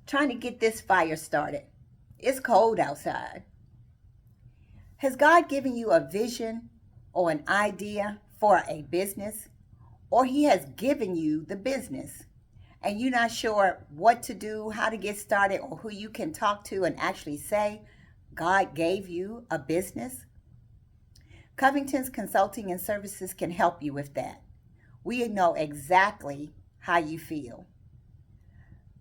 trying to get this fire started. It's cold outside. Has God given you a vision or an idea for a business? Or He has given you the business and you're not sure what to do, how to get started, or who you can talk to and actually say, God gave you a business? Covington's Consulting and Services can help you with that. We know exactly how you feel.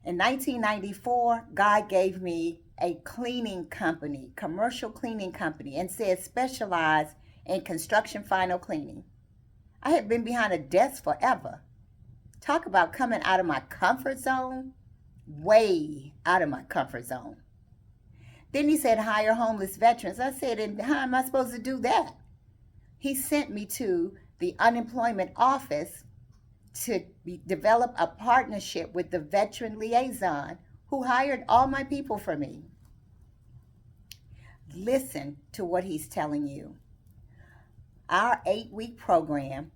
In 1994, God gave me a cleaning company, commercial cleaning company, and said specialize in construction final cleaning. I had been behind a desk forever. Talk about coming out of my comfort zone, way out of my comfort zone. Then he said hire homeless veterans. I said, and how am I supposed to do that? He sent me to the unemployment office to develop a partnership with the veteran liaison who hired all my people for me. Listen to what he's telling you. Our 8-week program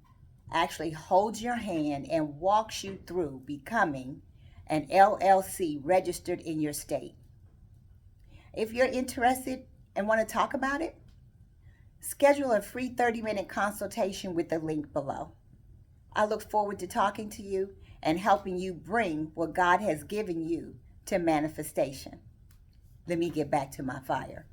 actually holds your hand and walks you through becoming an LLC registered in your state. If you're interested and want to talk about it, schedule a free 30-minute consultation with the link below. I look forward to talking to you and helping you bring what God has given you to manifestation. Let me get back to my fire.